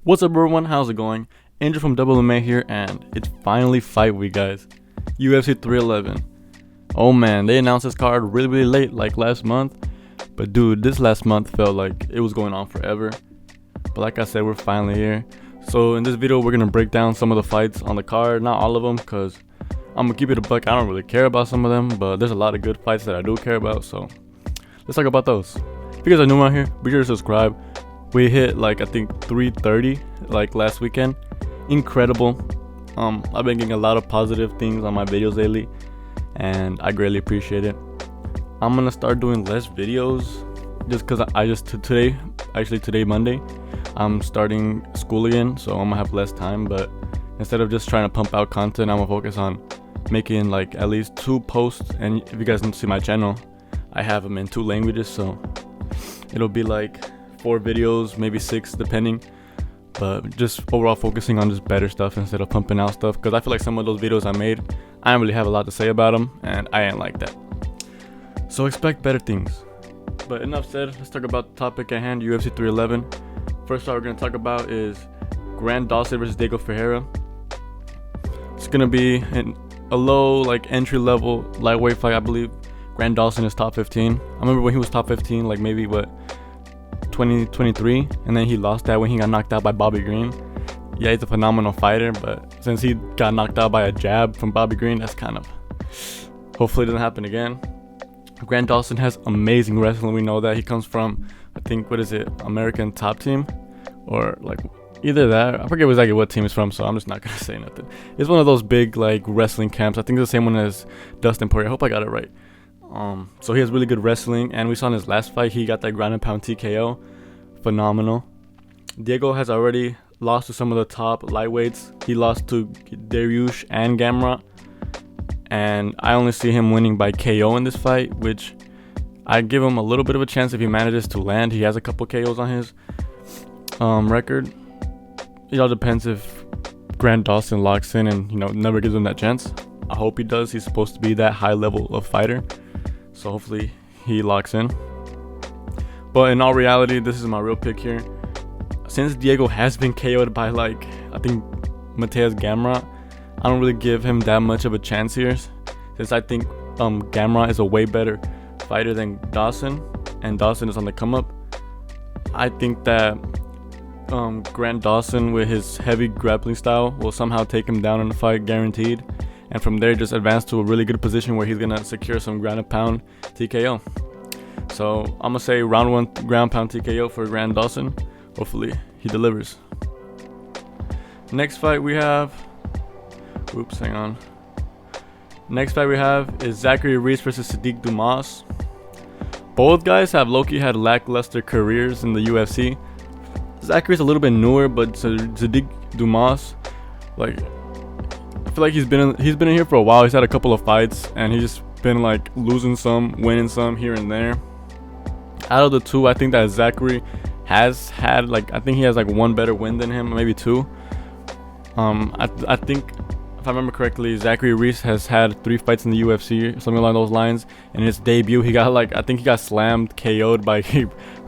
What's up, everyone? How's it going? Angel from Double MMA here, and it's finally fight week, guys. UFC 311. Oh man, they announced this card really late, like last month. But dude, this last month felt like it was going on forever. But like I said, we're finally here. So in this video, we're gonna break down some of the fights on the card, not all of them, cause I'm gonna keep it a buck. I don't really care about some of them, but there's a lot of good fights that I do care about. So let's talk about those. If you guys are new around here, be sure to subscribe. We hit like I think 330 like last weekend. Incredible. I've been getting a lot of positive things on my videos lately, and I greatly appreciate it. I'm gonna start doing less videos just because today Monday, I'm starting school again, so I'm gonna have less time. But instead of just trying to pump out content, I'm gonna focus on making like at least 2 posts. And if you guys don't see my channel, I have them in 2 languages, so it'll be like 4 videos, maybe 6 depending, but just overall focusing on just better stuff instead of pumping out stuff, because I feel like some of those videos I made, I don't really have a lot to say about them, and I ain't like that. So expect better things. But enough said, let's talk about the topic at hand, UFC 311. First fight we're going to talk about is Dawson versus Diego Ferreira. It's going to be a low, like entry level lightweight fight, I believe. Dawson is top 15. I remember when he was top 15, like maybe 2023, and then he lost that when he got knocked out by Bobby Green. Yeah, he's a phenomenal fighter, but since he got knocked out by a jab from Bobby Green, that's kind of, hopefully it doesn't happen again. Dawson has amazing wrestling. We know that. He comes from, I think, American Top Team, or like either that, I forget exactly what team he's from, so I'm just not gonna say nothing. It's one of those big like wrestling camps. I think it's the same one as Dustin Poirier. I hope I got it right. So he has really good wrestling, and we saw in his last fight he got that ground and pound TKO. Phenomenal. Diego has already lost to some of the top lightweights. He lost to Dariush and Gamrot, and I only see him winning by KO in this fight, which I give him a little bit of a chance if he manages to land. He has a couple KOs on his record. It all depends if Dawson locks in and never gives him that chance. I hope he does. He's supposed to be that high level of fighter, so hopefully he locks in. But in all reality, this is my real pick here. Since Diego has been KO'd by I think Mateus Gamrot, I don't really give him that much of a chance here, since I think Gamrot is a way better fighter than Dawson, and Dawson is on the come up. I think that Dawson with his heavy grappling style will somehow take him down in the fight, guaranteed. And from there, just advance to a really good position where he's going to secure some ground and pound TKO. So I'm going to say round 1 ground pound TKO for Dawson. Hopefully he delivers. Next fight we have... Next fight we have is Zachary Reese versus Sadiq Dumas. Both guys have low-key had lackluster careers in the UFC. Zachary's a little bit newer, but Sadiq Dumas, I feel like he's been in here for a while. He's had a couple of fights, and he's just been losing some, winning some here and there. Out of the 2, I think that Zachary has had I think he has 1 better win than him, maybe 2. I think if I remember correctly, Zachary Reese has had 3 fights in the UFC, something along those lines. In his debut, he got I think he got slammed, KO'd by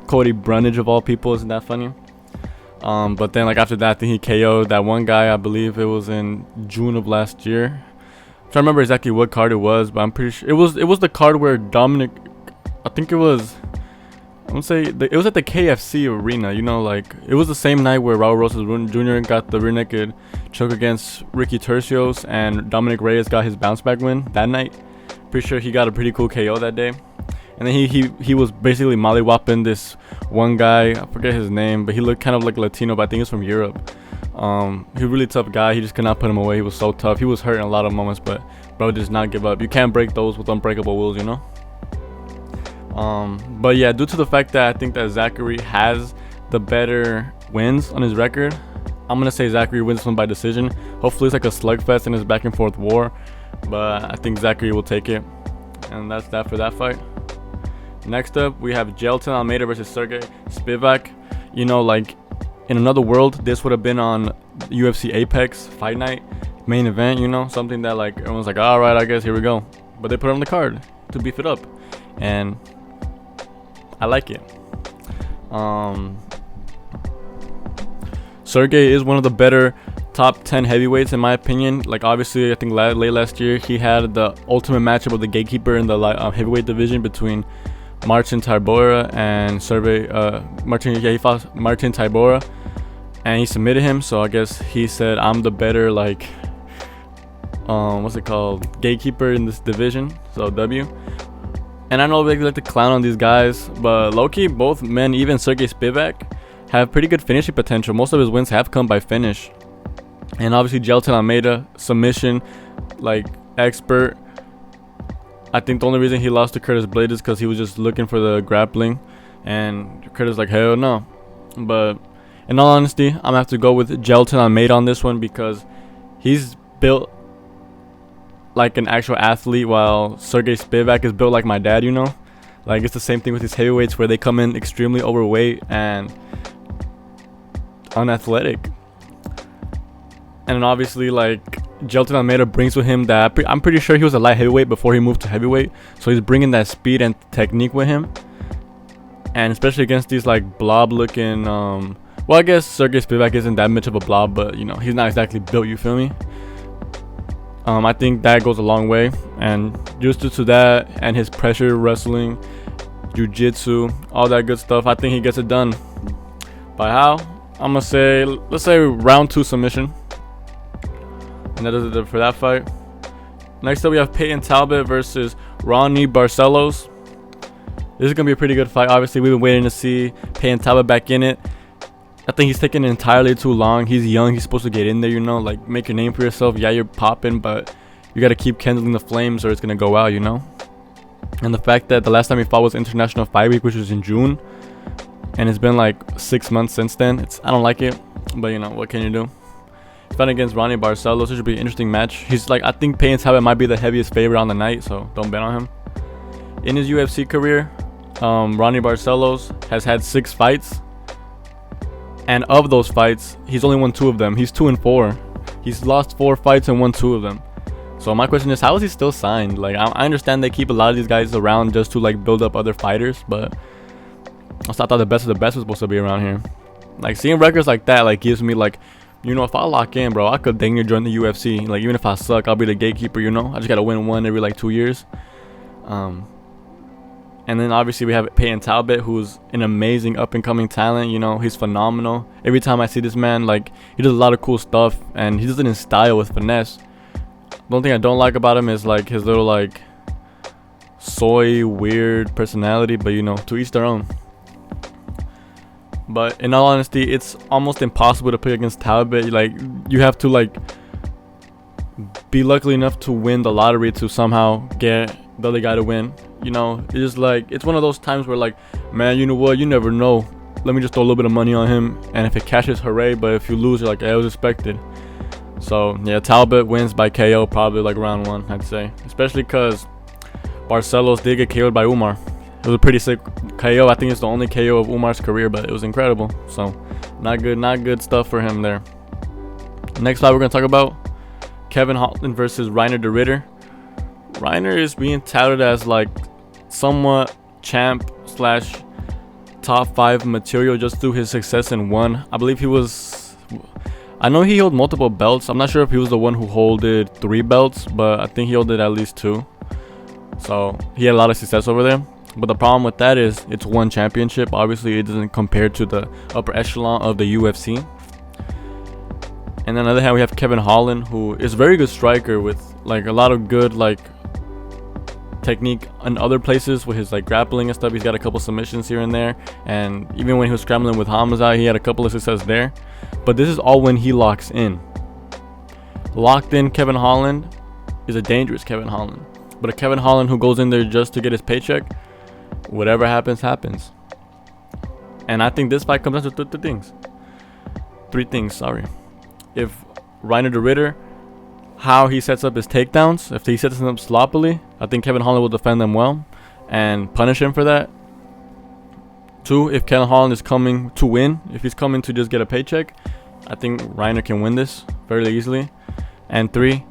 Cody Brundage of all people. Isn't that funny? But then after that, I think he KO'd that one guy. I believe it was in June of last year. I'm trying to remember exactly what card it was, but I'm pretty sure it was the card where Dominic, I think it was, I want to say it was at the KFC arena. It was the same night where Raul Rosas Jr. got the rear naked choke against Ricky Tercios, and Dominic Reyes got his bounce back win that night. Pretty sure he got a pretty cool KO that day. And then he was basically mollywopping this one guy. I forget his name, but he looked kind of like Latino, but I think he's from Europe. He was a really tough guy. He just could not put him away. He was so tough. He was hurt in a lot of moments, but bro does not give up. You can't break those with unbreakable wills, But yeah, due to the fact that I think that Zachary has the better wins on his record, I'm gonna say Zachary wins this one by decision. Hopefully it's like a slugfest in his back and forth war, but I think Zachary will take it. And that's that for that fight. Next up, we have Jelton Almeida versus Sergey Spivak. In another world, this would have been on UFC Apex Fight Night main event, something that everyone's all right, I guess here we go. But they put it on the card to beef it up, and I like it. Sergey is one of the better top 10 heavyweights in my opinion. Like obviously, I think late last year he had the ultimate matchup of the gatekeeper in the heavyweight division between Marcin Tybura and he fought Marcin Tybura, and he submitted him. So I guess he said, I'm the better gatekeeper in this division. So W. And I know they like to clown on these guys, but low-key, both men, even Sergey Spivak, have pretty good finishing potential. Most of his wins have come by finish. And obviously, Jailton Almeida, submission, expert. I think the only reason he lost to Curtis Blade is because he was just looking for the grappling. And Curtis hell no. But in all honesty, I'm going to have to go with Jailton Almeida on this one because he's built like an actual athlete, while Sergey Spivak is built like my dad, it's the same thing with these heavyweights where they come in extremely overweight and unathletic. And then obviously Jailton Almeida brings with him that I'm pretty sure he was a light heavyweight before he moved to heavyweight, so he's bringing that speed and technique with him. And especially against these blob looking well, I guess Sergey Spivak isn't that much of a blob, but he's not exactly built, you feel me? I think that goes a long way, and just due to that and his pressure wrestling, jiu-jitsu, all that good stuff, I think he gets it done. By how? I'm gonna say, let's say round 2 submission, and that does it for that fight. Next up, we have Peyton Talbot versus Ronnie Barcelos. This is gonna be a pretty good fight. Obviously, we've been waiting to see Peyton Talbot back in it. I think he's taking entirely too long. He's young. He's supposed to get in there, make your name for yourself. Yeah, you're popping, but you got to keep kindling the flames or it's going to go out, And the fact that the last time he fought was International Fight Week, which was in June, and it's been 6 months since then. I don't like it, but what can you do? He's fighting against Ronnie Barcelos. It should be an interesting match. He's I think Peyton Talbot might be the heaviest favorite on the night, so don't bet on him. In his UFC career, Ronnie Barcelos has had 6 fights. And of those fights, he's only won 2 of them. He's 2-4. He's lost 4 fights and won 2 of them. So my question is, how is he still signed? I understand they keep a lot of these guys around just to build up other fighters, but I thought the best of the best was supposed to be around here. Seeing records like that gives me if I lock in, bro, I could dang near join the UFC. Even if I suck, I'll be the gatekeeper. I just gotta win one every 2 years. And then obviously we have Peyton Talbot, who's an amazing up-and-coming talent. He's phenomenal. Every time I see this man, he does a lot of cool stuff, and he does it in style with finesse. The only thing I don't like about him is his little soy weird personality, but to each their own. But in all honesty, it's almost impossible to play against Talbot. You have to be lucky enough to win the lottery to somehow get the other guy to win. It's just it's one of those times where man, you know what, you never know, let me just throw a little bit of money on him, and if it cashes, hooray, but if you lose, you're it was expected. So yeah, Talbot wins by KO probably round 1, I'd say, especially because Barcelos did get KO'd by Umar. It was a pretty sick KO. I think it's the only KO of Umar's career, but it was incredible. So not good stuff for him there. Next fight we're gonna talk about Kevin Holland versus Reiner de Ridder. Reiner is being touted as somewhat champ / top 5 material just through his success in one. I believe I know he held multiple belts. I'm not sure if he was the one who holded 3 belts, but I think he holded at least 2. So he had a lot of success over there. But the problem with that is it's one championship. Obviously, it doesn't compare to the upper echelon of the UFC. And on the other hand, we have Kevin Holland, who is a very good striker with a lot of good technique in other places with his grappling and stuff. He's got a couple submissions here and there, and even when he was scrambling with Hamza, he had a couple of success there. But this is all when he locks in. Locked in Kevin Holland is a dangerous Kevin Holland, but a Kevin Holland who goes in there just to get his paycheck, whatever happens, happens. And I think this fight comes down to 3 things. If Reiner de Ridder, how he sets up his takedowns, if he sets them up sloppily, I think Kevin Holland will defend them well and punish him for that. 2, if Kevin Holland is coming to win, if he's coming to just get a paycheck, I think Reiner can win this fairly easily. And 3,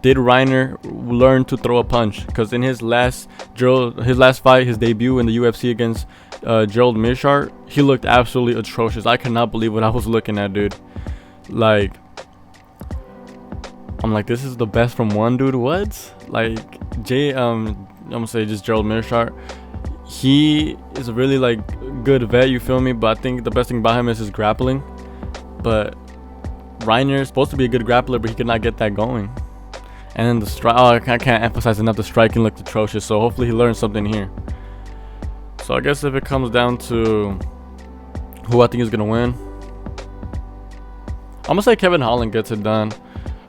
did Reiner learn to throw a punch? Because in his last fight, his debut in the UFC against Gerald Meerschaert, he looked absolutely atrocious. I cannot believe what I was looking at, dude. Like, I'm like, this is the best from one dude. What? Like, I'm gonna say just Gerald Meerschaert. He is a really like good vet, you feel me? But I think the best thing about him is his grappling. But Reiner is supposed to be a good grappler, but he could not get that going. And then the strike, I can't emphasize enough, the striking looked atrocious. So hopefully he learns something here. So I guess if it comes down to who I think is gonna win, I'm gonna say Kevin Holland gets it done.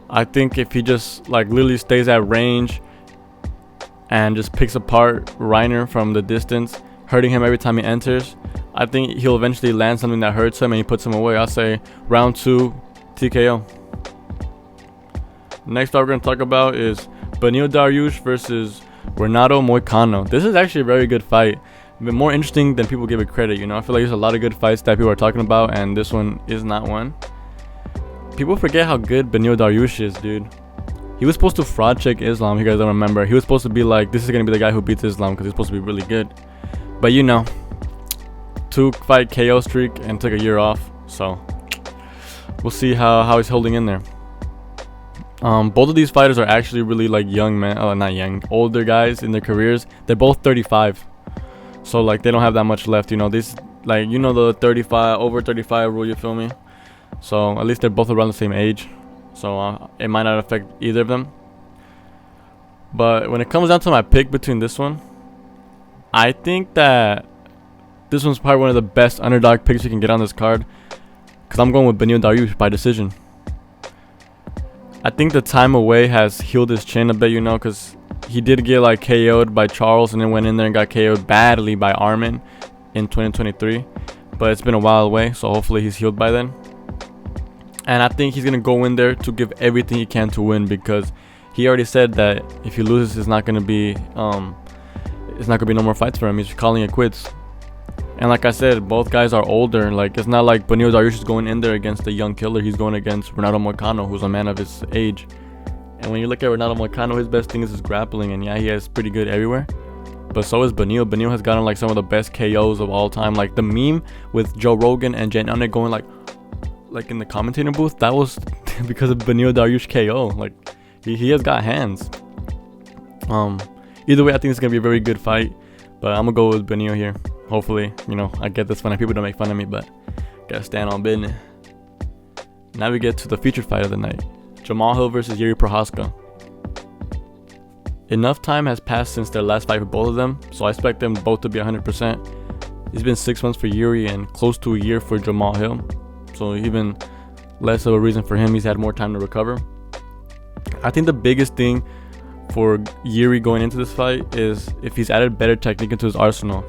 I think if he just like literally stays at range and just picks apart Reiner from the distance, hurting him every time he enters, I think he'll eventually land something that hurts him and he puts him away. I'll say round 2 TKO. Next up we're going to talk about is Beneil Dariush versus Renato Moicano. This is actually a very good fight. But more interesting than people give it credit, you know. I feel like there's a lot of good fights that people are talking about, and this one is not one. People forget how good Beneil Dariush is, dude. He was supposed to fraud check Islam, you guys don't remember. He was supposed to be like, this is going to be the guy who beats Islam because he's supposed to be really good. But you know, 2-fight KO streak and took a year off. So we'll see how he's holding in there. Both of these fighters are actually really like young men. Oh, not young, older guys in their careers. They're both 35. So like they don't have that much left, you know. These, like, you know, the 35 over 35 rule, you feel me? So at least they're both around the same age. So it might not affect either of them. But when it comes down to my pick between this one, I think that this one's probably one of the best underdog picks you can get on this card, because I'm going with Beneil Dariush by decision. I think the time away has healed his chin a bit, you know, because he did get like KO'd by Charles and then went in there and got KO'd badly by Arman in 2023. But it's been a while away, so hopefully he's healed by then. And I think he's going to go in there to give everything he can to win, because he already said that if he loses, it's not going to be no more fights for him. He's calling it quits. And like I said, both guys are older. Like, it's not like Beneil Dariush is going in there against a young killer. He's going against Renato Moicano, who's a man of his age. And when you look at Renato Moicano, his best thing is his grappling. And yeah, he is pretty good everywhere. But so is Beneil. Beneil has gotten like some of the best KOs of all time. Like the meme with Joe Rogan and Jen Anik going like in the commentator booth, that was because of Beneil Dariush KO. Like he has got hands. Either way, I think it's gonna be a very good fight. But I'm gonna go with Beneil here. Hopefully, you know, I get this fun and people don't make fun of me, but gotta stand on business. Now we get to the featured fight of the night. Jamal Hill versus Yuri Prochazka. Enough time has passed since their last fight for both of them, so I expect them both to be 100%. It's been 6 months for Yuri and close to a year for Jamal Hill, so even less of a reason for him. He's had more time to recover. I think the biggest thing for Yuri going into this fight is if he's added better technique into his arsenal.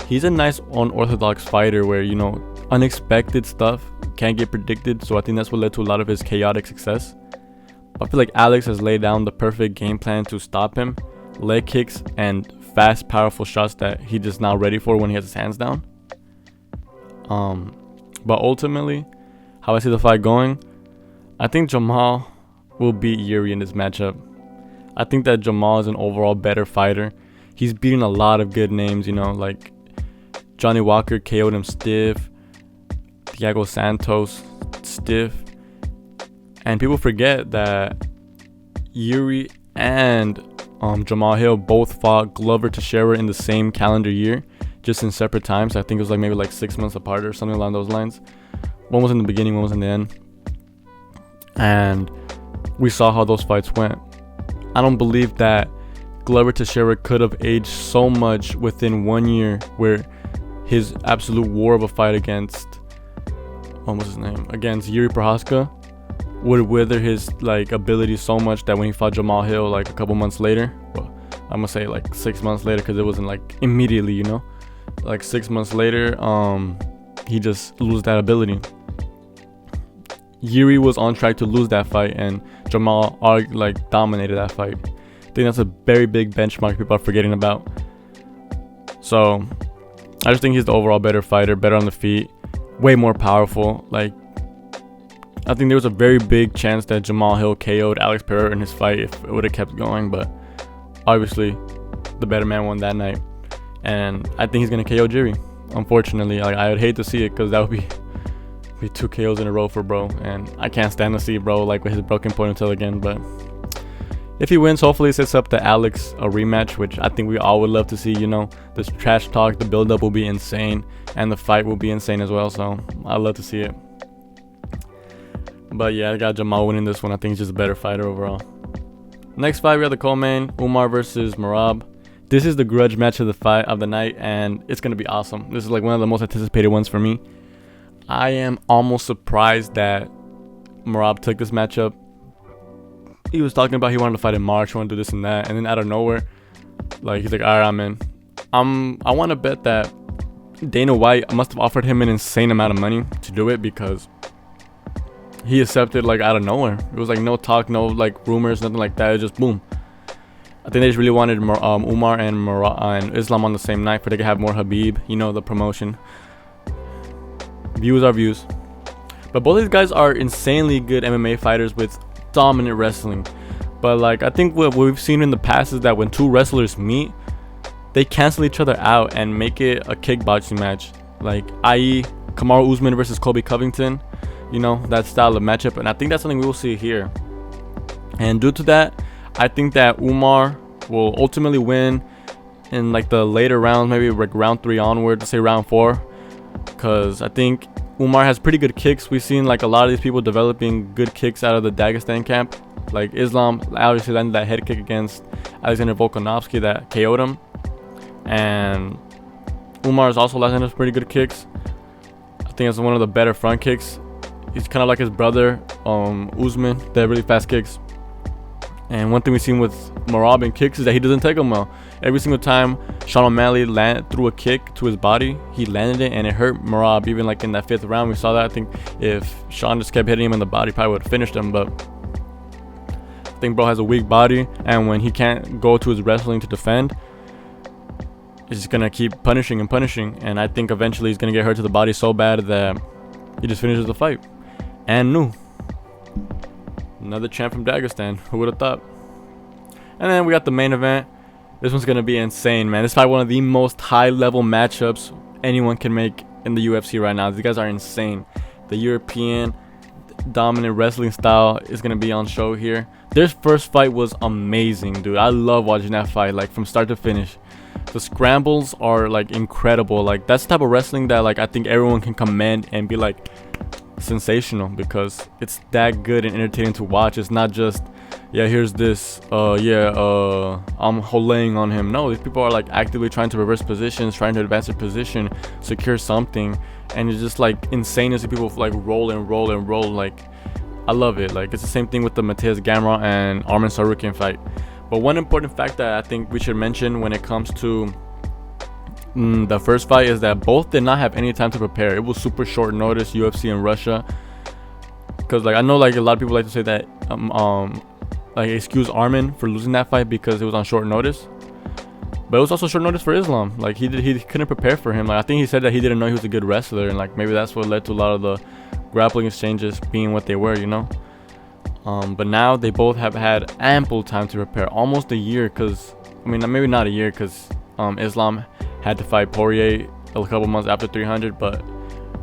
He's a nice unorthodox fighter where, you know, unexpected stuff can't get predicted, so I think that's what led to a lot of his chaotic success. I feel like Alex has laid down the perfect game plan to stop him. Leg kicks and fast, powerful shots that he's just not ready for when he has his hands down. But ultimately, how I see the fight going, I think Jamal will beat Yuri in this matchup. I think that Jamal is an overall better fighter. He's beaten a lot of good names, you know, like Johnny Walker KO'd him stiff, Thiago Santos stiff. And people forget that Yuri and Jamal Hill both fought Glover Teixeira in the same calendar year, just in separate times. I think it was like maybe like 6 months apart or something along those lines. One was in the beginning, one was in the end. And we saw how those fights went. I don't believe that Glover Teixeira could have aged so much within 1 year, where his absolute war of a fight against, what was his name? Against Yuri Prochazka would wither his like ability so much that when he fought Jamal Hill like a couple months later, well, I'm gonna say like 6 months later, because it wasn't like immediately, you know, like 6 months later, he just lose that ability. Yuri was on track to lose that fight, and Jamal like dominated that fight. I think that's a very big benchmark people are forgetting about. So I just think he's the overall better fighter, better on the feet, way more powerful. Like, I think there was a very big chance that Jamal Hill KO'd Alex Pereira in his fight if it would have kept going, but obviously the better man won that night. And I think he's going to KO Yuri. unfortunately. Like, I would hate to see it because that would be 2 KOs in a row for bro, and I can't stand to see bro like with his broken ponytail again. But if he wins, hopefully it sets up the Alex a rematch, which I think we all would love to see. You know, this trash talk, the build up will be insane, and the fight will be insane as well. So I'd love to see it. But yeah, I got Jamal winning this one. I think he's just a better fighter overall. Next fight, we have the co-main, Umar versus Merab. This is the grudge match of the night, and it's gonna be awesome. This is like one of the most anticipated ones for me. I am almost surprised that Merab took this matchup. He was talking about he wanted to fight in March, wanted to do this and that, and then out of nowhere, like, he's like, all right, I'm in. I want to bet that Dana White must have offered him an insane amount of money to do it, because he accepted like out of nowhere. It was like no talk, no like rumors, nothing like that. It just boom. I think they just really wanted Umar and Islam on the same night for they could have more Habib, you know, the promotion. Views are views. But both these guys are insanely good MMA fighters with dominant wrestling. But like, I think what we've seen in the past is that when two wrestlers meet, they cancel each other out and make it a kickboxing match. Like, i.e. Kamaru Usman versus Colby Covington. You know, that style of matchup. And I think that's something we will see here. And due to that, I think that Umar will ultimately win in like the later rounds, maybe like round 3 onward, say round 4. Because I think Umar has pretty good kicks. We've seen like a lot of these people developing good kicks out of the Dagestan camp. Like Islam obviously landed that head kick against Alexander Volkanovski that KO'd him. And Umar is also landing pretty good kicks. I think it's one of the better front kicks. He's kind of like his brother, Usman. They have really fast kicks. And one thing we've seen with Merab in kicks is that he doesn't take them well. Every single time Sean O'Malley threw a kick to his body, he landed it and it hurt Merab. Even like in that 5th round, we saw that. I think if Sean just kept hitting him in the body, probably would have finished him. But I think bro has a weak body, and when he can't go to his wrestling to defend, he's just gonna keep punishing and punishing. And I think eventually he's gonna get hurt to the body so bad that he just finishes the fight. And another champ from Dagestan. Who would have thought? And then we got the main event. This one's gonna be insane, man. This is probably one of the most high-level matchups anyone can make in the UFC right now. These guys are insane. The European dominant wrestling style is gonna be on show here. Their first fight was amazing, dude. I love watching that fight, like from start to finish. The scrambles are like incredible. Like, that's the type of wrestling that like I think everyone can commend and be like sensational, because it's that good and entertaining to watch. It's not just, yeah, here's this, I'm holaying on him. No, these people are like actively trying to reverse positions, trying to advance their position, secure something, and it's just like insane to see people like roll and roll and roll. Like, I love it. Like, it's the same thing with the Mateus Gamrot and Arman Tsarukyan fight. But one important fact that I think we should mention when it comes to the first fight is that both did not have any time to prepare. It was super short notice, UFC in Russia. Because like, I know like a lot of people like to say that like excuse Arman for losing that fight because it was on short notice, but it was also short notice for Islam. Like, he couldn't prepare for him. Like, I think he said that he didn't know he was a good wrestler, and like maybe that's what led to a lot of the grappling exchanges being what they were, you know. But now they both have had ample time to prepare, almost a year. Because I mean, maybe not a year, because Islam had to fight Poirier a couple months after 300, but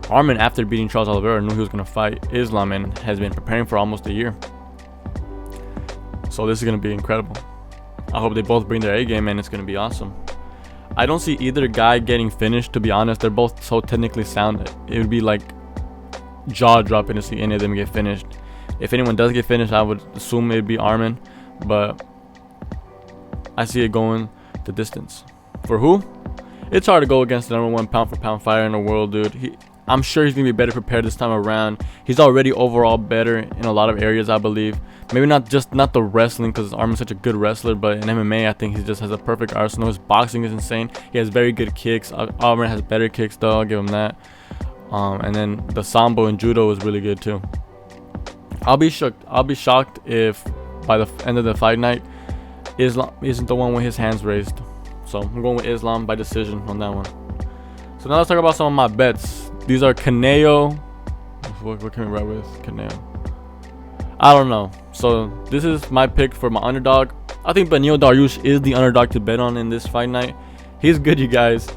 Arman, after beating Charles Oliveira, knew he was going to fight Islam and has been preparing for almost a year. So this is going to be incredible. I hope they both bring their A game, and it's going to be awesome. I don't see either guy getting finished, to be honest. They're both so technically sound. It would be like jaw-dropping to see any of them get finished. If anyone does get finished, I would assume it would be Arman, but I see it going the distance. For who? It's hard to go against the #1 pound-for-pound fighter in the world, dude. I'm sure he's going to be better prepared this time around. He's already overall better in a lot of areas, I believe. Maybe not the wrestling, because Arman's such a good wrestler, but in MMA, I think he just has a perfect arsenal. His boxing is insane. He has very good kicks. Arman has better kicks, though. I'll give him that. And then the Sambo and Judo is really good, too. I'll be shocked if by the end of the fight night, Islam isn't the one with his hands raised. So I'm going with Islam by decision on that one. So now let's talk about some of my bets. These are Canelo. What can we ride with? Canelo. I don't know. So this is my pick for my underdog. I think Beneil Dariush is the underdog to bet on in this fight night. He's good, you guys.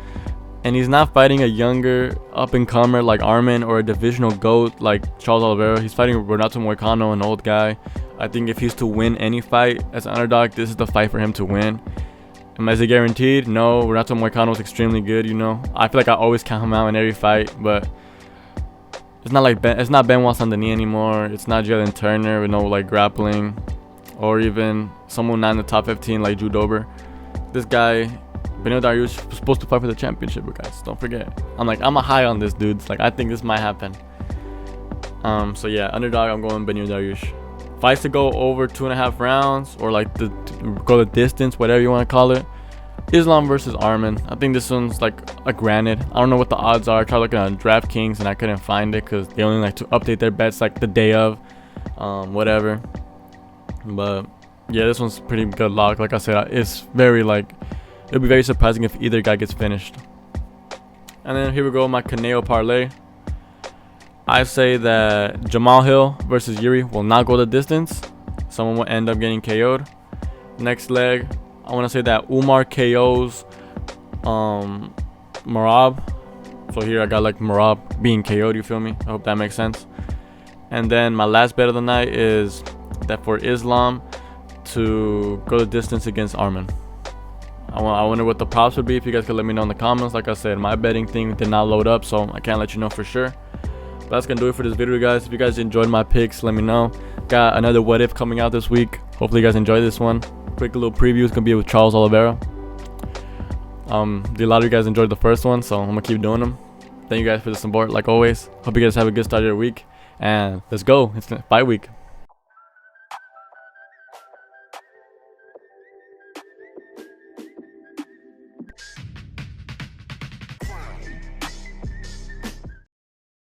And he's not fighting a younger up-and-comer like Arman or a divisional GOAT like Charles Oliveira. He's fighting Renato Moicano, an old guy. I think if he's to win any fight as an underdog, this is the fight for him to win. Is it guaranteed? No. Renato Moicano is extremely good, you know. I feel like I always count him out in every fight, but it's not like it's not Benoit Saint-Denis anymore. It's not Jalen Turner with no like grappling, or even someone not in the top 15 like Drew Dober. This guy, Beneil Dariush, was supposed to fight for the championship, guys. Don't forget. I'm a high on this, dudes. Like, I think this might happen. So yeah, underdog, I'm going Beneil Dariush. Fights to go over 2.5 rounds, or like to go the distance, whatever you want to call it. Islam versus Arman. I think this one's like a granted. I don't know what the odds are. I tried looking on DraftKings and I couldn't find it because they only like to update their bets like the day of, whatever. But yeah, this one's pretty good luck. Like I said, it's very like, it'll be very surprising if either guy gets finished. And then here we go, my Canelo parlay. I say that Jamal Hill versus Yuri will not go the distance. Someone will end up getting KO'd. Next leg, I want to say that Umar KOs Merab. So here I got like Merab being KO'd, you feel me? I hope that makes sense. And then my last bet of the night is that for Islam to go the distance against Arman. I wonder what the props would be. If you guys could let me know in the comments. Like I said, my betting thing did not load up, so I can't let you know for sure. But that's gonna do it for this video, guys. If you guys enjoyed my picks, let me know. Got another what if coming out this week. Hopefully you guys enjoy this one. Quick little preview is gonna be with Charles Oliveira. A lot of you guys enjoyed the first one, so I'm gonna keep doing them. Thank you guys for the support, like always. Hope you guys have a good start of your week, and let's go. It's fight week.